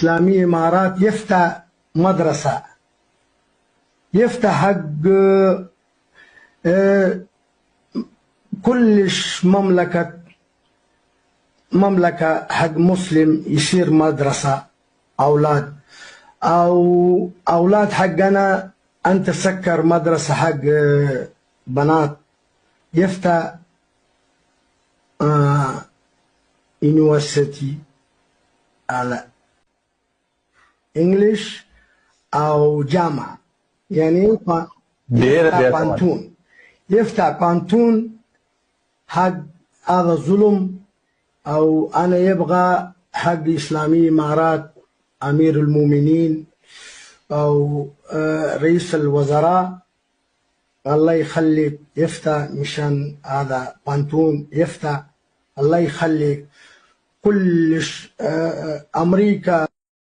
إسلامي إمارات يفتح مدرسة، يفتح حق كلش مملكة حق مسلم يصير مدرسة أولاد، أو أولاد حقنا أنت سكر مدرسة حق بنات، يفتح يونيفرسيتي على إنجليش أو جامعة، يعني يفتح قانتون، يفتح قانتون حق هذا الظلم. أو أنا يبغى حق إسلامي إمارات أمير المؤمنين أو رئيس الوزراء الله يخليك يفتح مشان هذا قانتون يفتح، الله يخليك كلش أمريكا